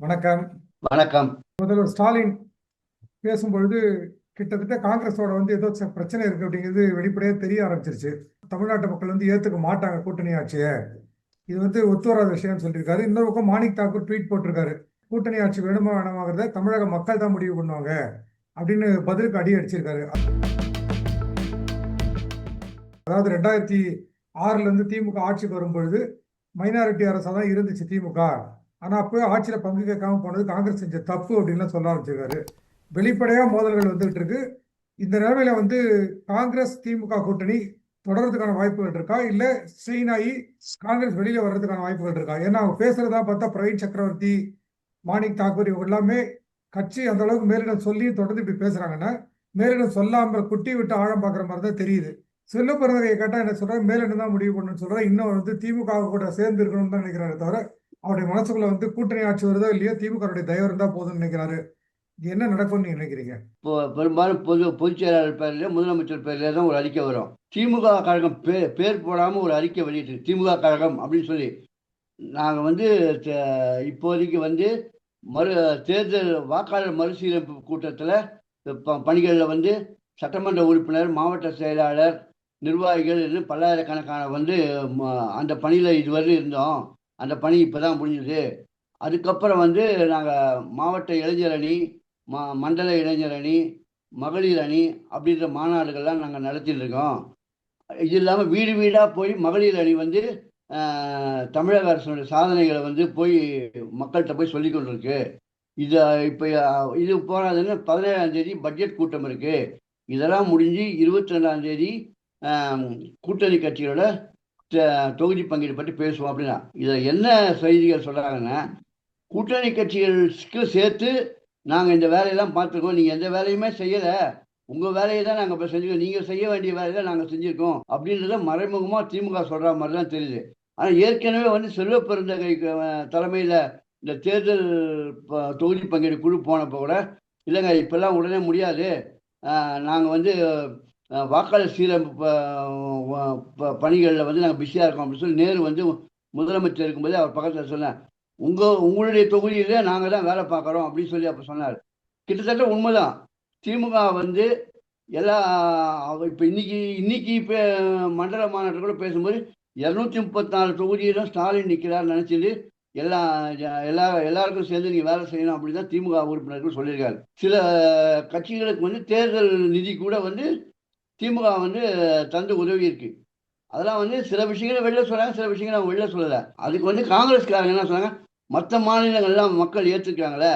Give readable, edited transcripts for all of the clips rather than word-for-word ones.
வணக்கம். வணக்கம். முதல்வர் ஸ்டாலின் பேசும்பொழுது கிட்டத்தட்ட காங்கிரஸோட ஏதோ பிரச்சனை இருக்கு அப்படிங்கிறது வெளிப்படையா தெரிய ஆரம்பிச்சிருச்சு. தமிழ்நாட்டு மக்கள் ஏத்துக்க மாட்டாங்க கூட்டணி ஆட்சியை. இது ஒத்து வராத விஷயம்னு சொல்லியிருக்காரு. இன்னொரு பக்கம் மாணிக் தாக்கூர் ட்வீட் போட்டிருக்காரு. கூட்டணி ஆட்சி வேணுமா வேணாமாங்கிறத தமிழக மக்கள் தான் முடிவு பண்ணுவாங்க அப்படின்னு பதிலுக்கு அடி அடிச்சிருக்காரு. அதாவது 2006ல இருந்து திமுக ஆட்சிக்கு வரும்பொழுது மைனாரிட்டி அரசா தான் இருந்துச்சு திமுக. ஆனா அப்போ ஆட்சியில பங்கு கேட்காம போனது காங்கிரஸ் செஞ்ச தப்பு அப்படின்னு சொல்ல ஆரம்பிச்சிருக்காரு. வெளிப்படையா மோதல்கள் வந்துட்டு இருக்கு. இந்த நிலைமையில காங்கிரஸ் திமுக கூட்டணி தொடர்றதுக்கான வாய்ப்புகள் இருக்கா, இல்ல ஸ்ட்ரெயின் ஆகி காங்கிரஸ் வெளியில வர்றதுக்கான வாய்ப்புகள் இருக்கா? ஏன்னா அவங்க பேசுறதா பார்த்தா பிரவீன் சக்கரவர்த்தி, மாணிக் தாக்கூர் இவங்க எல்லாமே கட்சி அந்த அளவுக்கு மேலிடம் சொல்லி தொடர்ந்து இப்படி பேசுறாங்கன்னா, மேலிடம் சொல்லாம குட்டி விட்டு ஆழம் பார்க்குற மாதிரி தான் தெரியுது. செல்வ பிறந்தகையை கேட்டா என்ன சொல்ற, மேலிடம் தான் முடிவு பண்ணணும்னு சொல்ற. இன்னும் திமுக கூட சேர்ந்து இருக்கணும்னு தான் நினைக்கிறாரு தவிர அவருடைய மனசுக்குள்ள கூட்டணி ஆட்சி வருதோ இல்லையோ திமுக தயவு இருந்தா போதும்னு நினைக்கிறாரு. இது என்ன நடக்கும்னு நீங்க நினைக்கிறீங்க? பெரும்பாலும் பொதுச் செயலாளர் பேர்ல, முதலமைச்சர் பேர்ல தான் ஒரு அறிக்கை வரும். திமுக கழகம் பேர் போடாம ஒரு அறிக்கை வெளியிட்டு திமுக கழகம் அப்படின்னு சொல்லி நாங்க இப்போதைக்கு தேர்தல் வாக்காளர் மறுசீரமைப்பு கூட்டத்தில் பணிகளில் சட்டமன்ற உறுப்பினர், மாவட்ட செயலாளர், நிர்வாகிகள் இன்னும் பல்லாயிரக்கணக்கான அந்த பணியில் இதுவரை இருந்தோம். அந்த பணி இப்போதான் முடிஞ்சது. அதுக்கப்புறம் நாங்கள் மாவட்ட இளைஞர் அணி, மண்டல இளைஞர் அணி, மகளிர் அணி அப்படின்ற மாநாடுகள்லாம் நாங்கள் நடத்திட்டு இருக்கோம். இது இல்லாமல் வீடு வீடாக போய் மகளிர் அணி தமிழக அரசனுடைய சாதனைகளை போய் மக்கள்கிட்ட போய் சொல்லி கொண்டிருக்கு. இப்போ இது போறாதுன்னு 17ஆம் தேதி பட்ஜெட் கூட்டம் இருக்கு. இதெல்லாம் முடிஞ்சு 22ஆம் தேதி கூட்டணி கட்சிகளோட தொகுதி பங்கீடு பற்றி பேசுவோம் அப்படின்னா, இதில் என்ன செய்திகள் சொல்றாங்கன்னா, கூட்டணி கட்சிகளுக்கு சேர்த்து நாங்கள் இந்த வேலையெல்லாம் பார்த்துருக்கோம், நீங்கள் எந்த வேலையுமே செய்யலை, உங்கள் வேலையை தான் நாங்கள் இப்போ செஞ்சுருக்கோம், நீங்கள் செய்ய வேண்டிய வேலையை நாங்கள் செஞ்சுருக்கோம் அப்படின்றத மறைமுகமாக திமுக சொல்கிற மாதிரி தான் தெரியுது. ஆனால் ஏற்கனவே செல்வ பெருந்தகை தலைமையில் இந்த தேர்தல் தொகுதி பங்கீடு குழு போனப்போ கூட, இல்லைங்க இப்போல்லாம் உடனே முடியாது, நாங்கள் வாக்காளர் சீரமைப்பு பணிகளில் நாங்கள் பிஸியாக இருக்கோம் அப்படின்னு சொல்லி நேரு முதலமைச்சர் இருக்கும்போது அவர் பக்கத்தில் சொன்னார், உங்களுடைய தொகுதியில நாங்கள் தான் வேலை பார்க்குறோம் அப்படின்னு சொல்லி அப்போ சொன்னார். கிட்டத்தட்ட உண்மைதான். திமுக எல்லா இப்போ இன்னைக்கு இப்போ மண்டல மாநாட்டில் கூட பேசும்போது 234 தொகுதியிலும் ஸ்டாலின் நிற்கிறார் நினைச்சிட்டு எல்லாருக்கும் சேர்ந்து நீங்க வேலை செய்யணும் அப்படின்னு தான் திமுக உறுப்பினர்கள் சொல்லியிருக்காரு. சில கட்சிகளுக்கு தேர்தல் நிதி கூட திமுக தந்து உதவி இருக்கு. அதெல்லாம் சில விஷயங்களை வெளில சொல்றாங்க, சில விஷயங்களை அவங்க வெளில சொல்லல. அதுக்கு காங்கிரஸ்காரங்க என்ன சொன்னாங்க, மற்ற மாநிலங்கள்லாம் மக்கள் ஏற்றுக்காங்களே,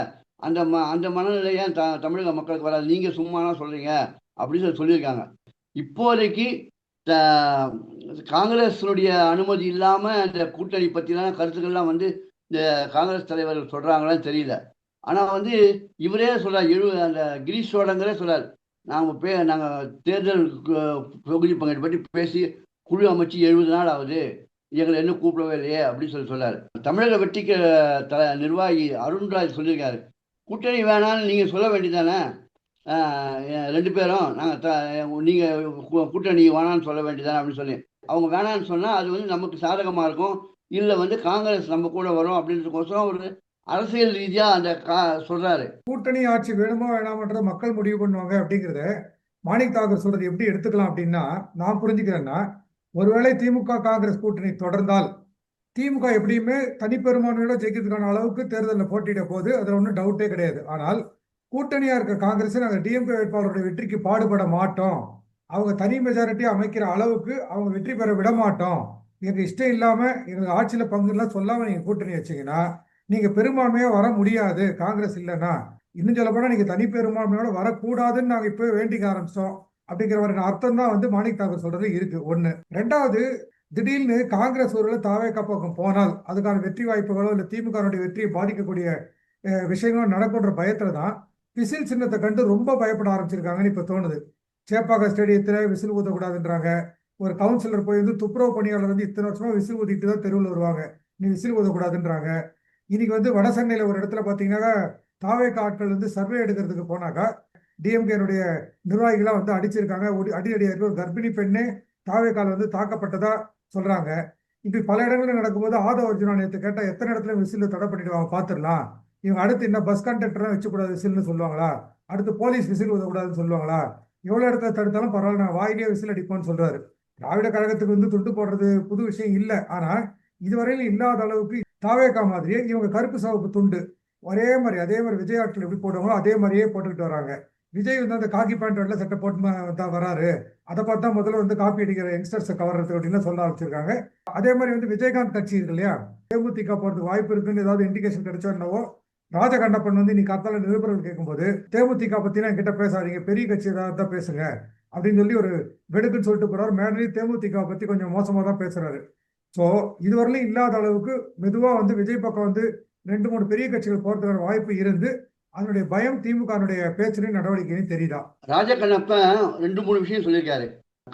அந்த மனநிலை ஏன் தமிழக மக்களுக்கு வராது, நீங்க சும்மானா சொல்றீங்க அப்படின்னு சொல்லியிருக்காங்க. இப்போதைக்கு காங்கிரஸுடைய அனுமதி இல்லாம அந்த கூட்டணி பற்றின கருத்துக்கள்லாம் இந்த காங்கிரஸ் தலைவர்கள் சொல்றாங்களான்னு தெரியல. ஆனா இவரே சொல்றாரு, அந்த கிரீஷ் சோடங்கரே சொல்றாரு, நாங்க தேர்தல் தொகுதி பங்கீடு பற்றி பேசி குழு அமைச்சு 70 நாள் ஆகுது, எங்களை என்ன கூப்பிடவே இல்லையே அப்படின்னு சொல்றாரு. தமிழக வெற்றிக்கு நிர்வாகி அருண்ராஜ் சொல்லியிருக்காரு, கூட்டணி வேணான்னு நீங்க சொல்ல வேண்டியதானே, 2 பேரும் நீங்க கூட்டணி வேணான்னு சொல்ல வேண்டியதானே அப்படின்னு சொல்லி. அவங்க வேணான்னு சொன்னா அது நமக்கு சாதகமா இருக்கும், இல்ல காங்கிரஸ் நம்ம கூட வரும் அப்படின்றதுக்கோசரம் ஒரு அரசியல் ரீதியா அந்த சொல்றாரு. கூட்டணி ஆட்சி வேணுமா வேணாமன்றத மக்கள் முடிவு பண்ணுவாங்க அப்படிங்கிறத மாணிக் தாக்கூர் சொல்றது எப்படி எடுத்துக்கலாம் அப்படின்னா, நான் புரிஞ்சுக்கிறேன்னா, ஒருவேளை திமுக காங்கிரஸ் கூட்டணி தொடர்ந்தால் திமுக எப்படியுமே தனிப்பெரும்பான்மையோட ஜெயிக்கிறதுக்கான அளவுக்கு தேர்தலில் போட்டியிட போது அதுல ஒன்றும் டவுட்டே கிடையாது. ஆனால் கூட்டணியா இருக்க காங்கிரஸ் நாங்கள் டிஎம்கே வேட்பாளருடைய வெற்றிக்கு பாடுபட மாட்டோம், அவங்க தனி மெஜாரிட்டி அமைக்கிற அளவுக்கு அவங்க வெற்றி பெற விட மாட்டோம், எங்க இஷ்டம் இல்லாம எங்களுக்கு ஆட்சியில பங்குலாம் சொல்லாம நீங்க கூட்டணி வச்சீங்கன்னா நீங்க பெரும்பான்மையா வர முடியாது. காங்கிரஸ் இல்லைன்னா இன்னும் சொல்ல போனா நீங்க தனி பெரும்பான்மையோட வரக்கூடாதுன்னு நாங்க இப்ப வேண்டிக்க ஆரம்பிச்சோம் அப்படிங்கிற ஒரு அர்த்தம் தான் மாணிக் தாக்கூர் சொல்றது இருக்கு. ஒண்ணு. ரெண்டாவது, திடீர்னு காங்கிரஸ் ஒருவேளை தாவேகா பக்கம் போனால் அதுக்கான வெற்றி வாய்ப்புகளோ இல்ல திமுக வெற்றியை பாதிக்கக்கூடிய விஷயங்களும் நடக்கும்ன்ற பயத்துல தான் விசில் சின்னத்தை கண்டு ரொம்ப பயப்பட ஆரம்பிச்சிருக்காங்கன்னு இப்ப தோணுது. சேப்பாக்க ஸ்டேடியத்துல விசில் ஊதக்கூடாதுன்றாங்க. ஒரு கவுன்சிலர் போய் துப்புரவு பணியாளர் இத்தனை வருஷமா விசில் ஊதிட்டு தான் தெருவில் வருவாங்க, நீ விசில் ஊதக்கூடாதுன்றாங்க. இன்னைக்கு வட சென்னையில ஒரு இடத்துல பாத்தீங்கன்னா தாவேகா ஆட்கள் சர்வே எடுக்கிறதுக்கு போனாக்கா டிஎம்கேனுடைய நிர்வாகிகளா அடிச்சிருக்காங்க. அடிக்க ஒரு கர்ப்பிணி பெண்ணே தாவேகால தாக்கப்பட்டதா சொல்றாங்க. இப்படி பல இடங்கள்ல நடக்கும்போது ஆதவ அர்ஜுனா நேற்று கேட்டா எத்தனை இடத்துல விசில் தடை பண்ணிடுவாங்க பாத்துடலாம், இவங்க அடுத்து என்ன பஸ் கண்டக்டர் வச்சக்கூடாது விசில்னு சொல்லுவாங்களா? அடுத்து போலீஸ் விசில் ஊதக்கூடாதுன்னு சொல்லுவாங்களா? எவ்வளவு இடத்துல தடுத்தாலும் பரவாயில்ல, நான் வாயிலே விசில் அடிப்போம்னு சொல்றாரு. திராவிட கழகத்துக்கு வந்து துண்டு போடுறது புது விஷயம் இல்லை. ஆனா இதுவரையிலும் இல்லாத அளவுக்கு தாவேகா மாதிரியே இவங்க கருப்பு சிவப்பு துண்டு ஒரே மாதிரி, அதே மாதிரி விஜய் ஆட்கள் எப்படி போடுவாங்களோ அதே மாதிரியே போட்டுக்கிட்டு வராங்க. விஜய் வந்து அந்த காக்கி பேண்ட் வெள்ள சட்டை போட்டு தான் வராரு. அதை பார்த்து தான் முதல்ல வந்து காப்பி அடிக்கிற யங்ஸ்டர்ஸை கவர்றது அப்படின்னு சொல்ல ஆரம்பிச்சிருக்காங்க. அதே மாதிரி வந்து விஜயகாந்த் கட்சி இருக்கு இல்லையா, தேமுதிக போறதுக்கு வாய்ப்பு இருக்குன்னு ஏதாவது இண்டிகேஷன் கிடைச்சோ என்னவோ, ராஜகண்ணப்பன் வந்து இன்னைக்கு காத்தால நிருபர்கள் கேட்கும்போது தேமுதிக பத்திலாம் என்கிட்ட பேசாதீங்க, பெரிய கட்சி ஏதாவது தான் பேசுங்க அப்படின்னு சொல்லி ஒரு வெடுக்குன்னு சொல்லிட்டு போறாரு. மேலேயும் தேமுதிக பத்தி கொஞ்சம் மோசமா தான் பேசுறாரு. ஸோ இதுவரையிலும் இல்லாத அளவுக்கு மெதுவா வந்து விஜய் பக்கம் வந்து 2-3 பெரிய கட்சிகள் போறதுக்கான வாய்ப்பு இருந்து அதனுடைய பயம் திமுகனுடைய பேச்சிலையும் நடவடிக்கையும் தெரியுதா? ராஜகண்ணப்பன் 2-3 விஷயம் சொல்லியிருக்காரு.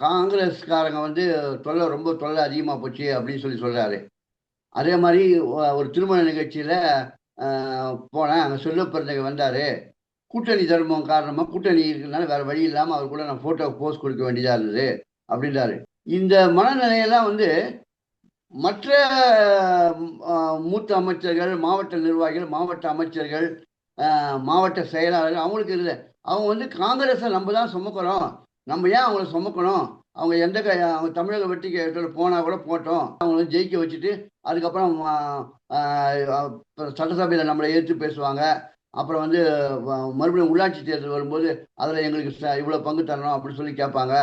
காங்கிரஸ்காரங்க வந்து ரொம்ப தொல்லை அதிகமா போச்சு அப்படின்னு சொல்றாரு. அதே மாதிரி ஒரு திருமண நிகழ்ச்சியில போனேன், அங்க செல்வப்பிறந்தகை வந்தாரு. கூட்டணி தர்மம் காரணமா கூட்டணி இருக்கிறதுனால வேற வழி இல்லாம அவர் கூட நான் போட்டோ போஸ்ட் கொடுக்க வேண்டியதா இருந்தது அப்படின்றாரு. இந்த மனநிலையெல்லாம் வந்து மற்ற மூத்த அமைச்சர்கள், மாவட்ட நிர்வாகிகள், மாவட்ட அமைச்சர்கள், மாவட்ட செயலாளர்கள் அவங்களுக்கு இல்லை. அவங்க வந்து காங்கிரஸை நம்ம தான் சுமக்கிறோம், நம்ம ஏன் அவங்கள சுமக்கணும், அவங்க அவங்க தமிழக வெற்றி கழகத்தோட போனா கூட போட்டோம், அவங்கள ஜெயிக்க வச்சுட்டு அதுக்கப்புறம் சட்டசபையில் நம்மளை எதிர்த்து பேசுவாங்க. அப்புறம் வந்து மறுபடியும் உள்ளாட்சி தேர்தல் வரும்போது அதில் எங்களுக்கு இவ்வளோ பங்கு தரணும் அப்படின்னு சொல்லி கேட்பாங்க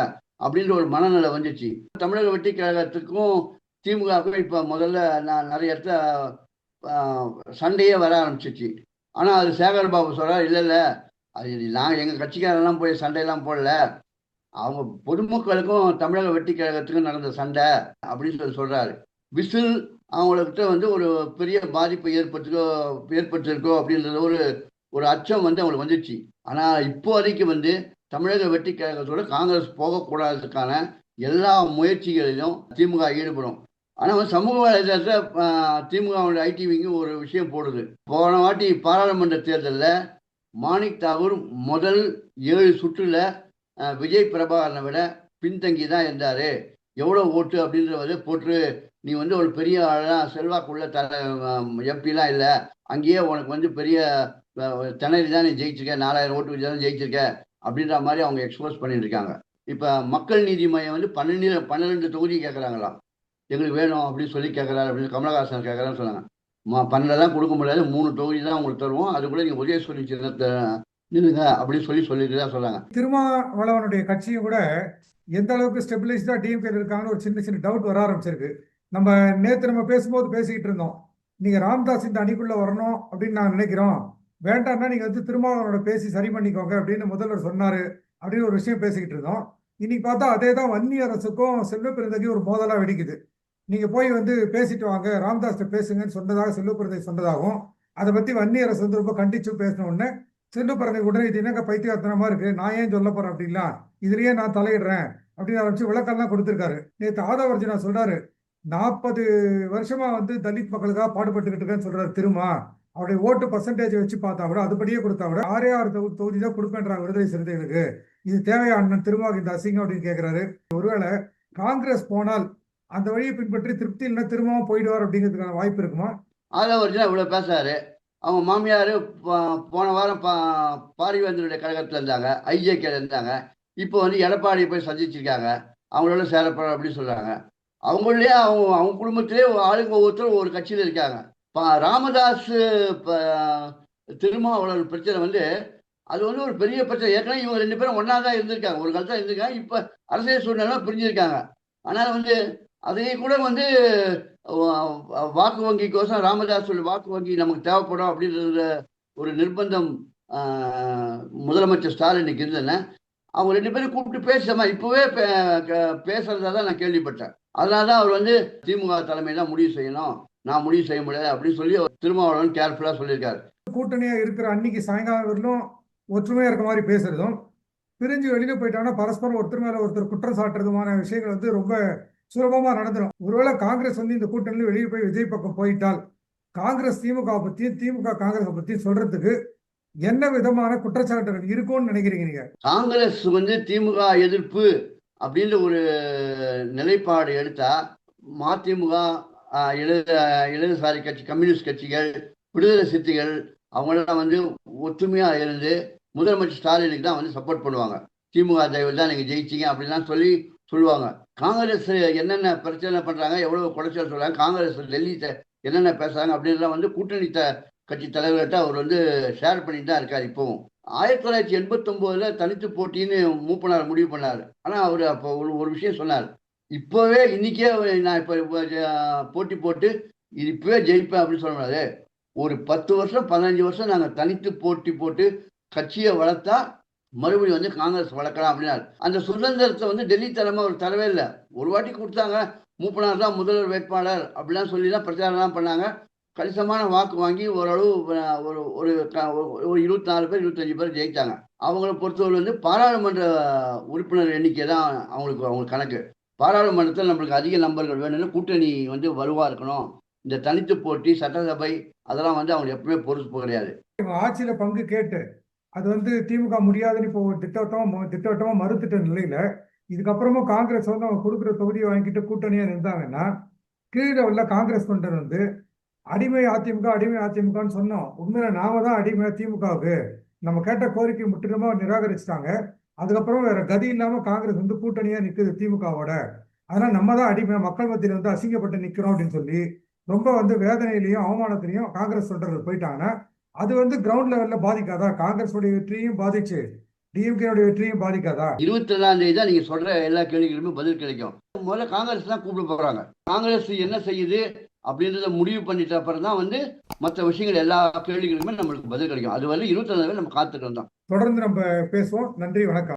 அப்படின்ற ஒரு மனநிலை வந்துச்சு. தமிழக வெற்றி கழகத்துக்கும் திமுகவுக்கும் இப்போ முதல்ல நான் நிறைய இடத்துல சண்டையே வர ஆரம்பிச்சிச்சு. ஆனால் அது சேகர் பாபு சொல்கிறார், இல்லை அது நாங்கள் எங்கள் கட்சிக்காரெல்லாம் போய் சண்டையெல்லாம் போடல, அவங்க பொதுமக்களுக்கும் தமிழக வெற்றி கழகத்துக்கும் நடந்த சண்டை அப்படின்னு சொல்றாரு. விசில் அவங்கக்கிட்ட வந்து ஒரு பெரிய பாதிப்பு ஏற்பட்டிருக்கோ அப்படின்றது ஒரு அச்சம் வந்து அவங்களுக்கு வந்துச்சு. ஆனால் இப்போ வரைக்கும் வந்து தமிழக வெற்றி கழகத்தோட காங்கிரஸ் போகக்கூடாததுக்கான எல்லா முயற்சிகளிலும் திமுக ஈடுபடும். ஆனால் சமூக வலைதளத்தில் திமுகவுடைய ஐடி விங்கு ஒரு விஷயம் போடுது. போன வாட்டி பாராளுமன்ற தேர்தலில் மாணிக் தாகூர் முதல் 7 சுற்றுல விஜய் பிரபாகரனை விட பின்தங்கி தான் இருந்தாரு, எவ்வளோ ஓட்டு அப்படின்றத போட்டு நீ வந்து ஒரு பெரிய ஆளாக செல்வாக்குள்ள எம்பிலாம் இல்லை, அங்கேயே உனக்கு வந்து பெரிய திணறி தான் நீ ஜெயிச்சிருக்க, 4000 ஓட்டு தான் ஜெயிச்சிருக்க அப்படின்ற மாதிரி அவங்க எக்ஸ்போஸ் பண்ணிட்டு இருக்காங்க. இப்போ மக்கள் நீதி மையம் வந்து 12 தொகுதி கேட்குறாங்களாம், எங்களுக்கு வேணும் அப்படின்னு சொல்லி கேட்குறாரு அப்படின்னு கமலஹாசன் கேட்குறான்னு சொன்னாங்க. 12 தான் கொடுக்க முடியாது, 3 தொகுதி தான் உங்களுக்கு தருவோம், அது கூட நீங்கள் உதயசூரி சின்னத்தை நில்லுங்க அப்படின்னு சொல்லிட்டு தான் சொன்னாங்க. திருமாவளவனுடைய கட்சியும் கூட எந்த அளவுக்கு ஸ்டெபிலைஸ்டா டிஎம்கே இருக்காங்கன்னு ஒரு சின்ன டவுட் வர ஆரம்பிச்சிருக்கு. நம்ம நேற்று பேசும்போது பேசிக்கிட்டு இருந்தோம், நீங்க ராம்தாஸ் இந்த அணிக்குள்ள வரணும் அப்படின்னு நான் நினைக்கிறோம், வேண்டாம்னா நீங்க வந்து திருமாவளவனோட பேசி சரி பண்ணிக்கோங்க அப்படின்னு முதல்வர் சொன்னாரு அப்படின்னு ஒரு விஷயம் பேசிக்கிட்டு இருந்தோம். இன்னைக்கு பார்த்தா அதே தான் வன்னி அரசுக்கும் செல்வ பெருந்தகையும் ஒரு மோதலா வெடிக்குது. நீங்க போய் வந்து பேசிட்டு வாங்க, ராம்தாஸ் பேசுங்கன்னு சொன்னதாக செல்வ பெருந்தகை சொன்னதாகவும், அதை பத்தி வன்னி அரசு வந்து ரொம்ப கண்டிச்சு பேசின உடனே செல்வ பெருந்தகை உடனே இது என்னங்க பைத்தியகாரத்தனமா இருக்கு, நான் ஏன் சொல்ல போறேன் அப்படின்லாம், இதுலயே நான் தலையிடுறேன் அப்படின்னு ஆரம்பிச்சு விளக்கம்லாம் கொடுத்திருக்காரு. நேற்று ஆதவர்ஜனா சொல்றாரு, 40 வருஷமா வந்து தலித் மக்களுக்காக பாடுபட்டுக்கிட்டு இருக்கேன்னு சொல்றாரு திருமா. அவருடைய ஓட்டு பர்சன்டேஜ் வச்சு பார்த்தா கூட அதுபடியே கொடுத்தா கூட 6 தொகுதி தான் கொடுப்பேன்றாங்க விடுதலை சிறுத்தைகளுக்கு. இது தேவையா அண்ணன் திருமாவுக்கு இந்த அசிங்கம் அப்படின்னு கேட்கிறாரு. ஒருவேளை காங்கிரஸ் போனால் அந்த வழியை பின்பற்றி திருப்தி இல்லைன்னா திரும்பவும் போயிடுவார் அப்படிங்கிறதுக்கான வாய்ப்பு இருக்குமா? ஆதவர்ஜனா இவ்வளவு பேசுறாரு. அவங்க மாமியார் போன வாரம் பாரிவேந்தருடைய கழகத்துல இருந்தாங்க, ஐஜேகேல இருந்தாங்க. இப்போ வந்து எடப்பாடியை போய் சந்திச்சிருக்காங்க, அவங்களோட சேரப்போற அப்படின்னு சொல்றாங்க. அவங்களே அவங்க குடும்பத்திலே ஆளுங்க ஒவ்வொருத்தரும் ஒரு கட்சியில இருக்காங்க. ராமதாஸ் திருமாவளவன் பிரச்சனை வந்து அது வந்து ஒரு பெரிய பிரச்சனை. ஏற்கனவே இவங்க 2 பேரும் ஒன்னா தான் இருந்திருக்காங்க, ஒரு காலத்துல இருந்திருக்காங்க. இப்ப அரசியல் சூழ்நிலை பிரிஞ்சிருக்காங்க. ஆனால் வந்து அதையே கூட வந்து வாக்கு வங்கிக்கோசம் ராமதாஸ் வாக்கு வங்கி நமக்கு தேவைப்படும் அப்படின்ற ஒரு நிர்பந்தம் முதலமைச்சர் ஸ்டாலினுக்கு இருந்ததுன்னா அவங்க 2 பேரும் கூப்பிட்டு பேசாம இப்பவே பேசுறதா தான் நான் கேள்விப்பட்டேன். அதனாலதான் அவர் வந்து திமுக தலைமை தான் முடிவு செய்யணும், நான் முடிவு செய்ய முடியாது அப்படின்னு சொல்லி திருமாவளவன் கேர்ஃபுல்லா சொல்லியிருக்காரு. கூட்டணியா இருக்கிற அன்னைக்கு சாயங்காலம் வரலும் ஒற்றுமையா இருக்க மாதிரி பேசுறதும், பிரிஞ்சு வெளியில போயிட்டாங்கன்னா பரஸ்பரம் ஒருத்தர் மேல ஒருத்தர் குற்றம் சாட்டுறதுமான விஷயங்கள் வந்து ரொம்ப சுலபமா நடந்துடும். ஒருவேளை காங்கிரஸ் வந்து இந்த கூட்டணியில் வெளியே போய் விஜய் பக்கம் போயிட்டால் காங்கிரஸ் திமுக பத்தியும் திமுக காங்கிரஸ் பத்தியும் சொல்றதுக்கு என்ன விதமான குற்றச்சாட்டுகள் இருக்கும்னு நினைக்கிறீங்க நீங்க? காங்கிரஸ் வந்து திமுக எதிர்ப்பு அப்படின்ற ஒரு நிலைப்பாடு எடுத்தா மதிமுக, இடதுசாரி கட்சி, கம்யூனிஸ்ட் கட்சிகள், விடுதலை சிறுத்தைகள், அவங்களாம் வந்து ஒத்துமையா இருந்து முதலமைச்சர் ஸ்டாலினுக்கு தான் வந்து சப்போர்ட் பண்ணுவாங்க. திமுக தயவில் தான் நீங்க ஜெயிச்சீங்க அப்படின்லாம் சொல்லுவாங்க. காங்கிரஸ் என்னென்ன பிரச்சனை பண்றாங்க, எவ்வளவு குலைச்சல் சொல்றாங்க, காங்கிரஸ் டெல்லி என்னென்ன பேசுறாங்க அப்படின்லாம் வந்து கூட்டணி கட்சி தலைவர்கிட்ட அவர் வந்து ஷேர் பண்ணிட்டு தான் இருக்காரு இப்பவும். 1989 தனித்து போட்டின்னு மூப்பனார் முடிவு பண்ணாரு. ஆனா அவரு அப்போ ஒரு விஷயம் சொன்னார். இப்பவே இன்னைக்கே நான் இப்ப போட்டி போட்டு இப்பவே ஜெயிப்பேன் அப்படின்னு சொல்றாரு. ஒரு 10 வருஷம் 15 வருஷம் நாங்க தனித்து போட்டி போட்டு கட்சியை வளர்த்தா மறுபடியும் வந்து காங்கிரஸ் வளர்க்கலாம் அப்படின்னாரு. அந்த சுதந்திரத்தை வந்து டெல்லி தலைமை அவர் தரவே இல்லை. ஒரு வாட்டி கொடுத்தாங்க. மூப்பனார் தான் முதல்வர் வேட்பாளர் அப்படிலாம் சொல்லி தான் பிரச்சாரம் பண்ணாங்க. கணிசமான வாக்கு வாங்கி ஓரளவு ஒரு ஒரு 24 பேர் 25 பேர் ஜெயிச்சாங்க. அவங்கள பொறுத்தவரை வந்து பாராளுமன்ற உறுப்பினர் எண்ணிக்கை தான் அவங்களுக்கு கணக்கு. பாராளுமன்றத்தில் நம்மளுக்கு அதிக நம்பர்கள் வேணும்னா கூட்டணி வந்து வலுவா இருக்கணும். இந்த தனித்து போட்டி சட்டசபை அதெல்லாம் வந்து அவங்க எப்பவுமே பொறுப்பு கிடையாது. ஆட்சியில பங்கு கேட்டு அது வந்து திமுக முடியாதுன்னு இப்போ திட்டவட்டமா மறுத்துட்ட நிலையில இதுக்கப்புறமும் காங்கிரஸ் வந்து அவங்க கொடுக்குற தொகுதியை வாங்கிட்டு கூட்டணியா இருந்தாங்கன்னா கீழே உள்ள காங்கிரஸ் கொண்டு வந்து அடிமை அதிமுகன்னு சொன்னோம். உண்மையில நாம தான் அடிமை திமுகவுக்கு. நம்ம கேட்ட கோரிக்கை முற்றிலுமா நிராகரிச்சுட்டாங்க. அதுக்கப்புறம் வேற கதி இல்லாம காங்கிரஸ் வந்து கூட்டணியா நிக்குது திமுகவோட. அதனால நம்ம தான் அடிமை, மக்கள் மத்தியில வந்து அசிங்கப்பட்டு நிக்கிறோம் அப்படின்னு சொல்லி ரொம்ப வந்து வேதனையிலையும் அவமானத்திலையும் காங்கிரஸ் சொல்றது போயிட்டாங்கன்னா அது வந்து கிரவுண்ட் லெவல்ல பாதிக்காதா? காங்கிரஸ் உடைய வெற்றியும் பாதிச்சு டிஎம்கே வெற்றியும் பாதிக்காதா? 22ஆம் தேதி தான் நீங்க சொல்ற எல்லா கேள்விகளுமே பதில் கிடைக்கும். முதல்ல காங்கிரஸ் தான் கூப்பிட போறாங்க. காங்கிரஸ் என்ன செய்யுது அப்படின்றத முடிவு பண்ணிட்ட அப்புறம் தான் வந்து மற்ற விஷயங்கள் எல்லா கேள்விகளுக்குமே நம்மளுக்கு பதில் கிடைக்கும். அது வரை 22ஆம் தேதி நம்ம காத்துக்கிறோம் தான். தொடர்ந்து நம்ம பேசுவோம். நன்றி, வணக்கம்.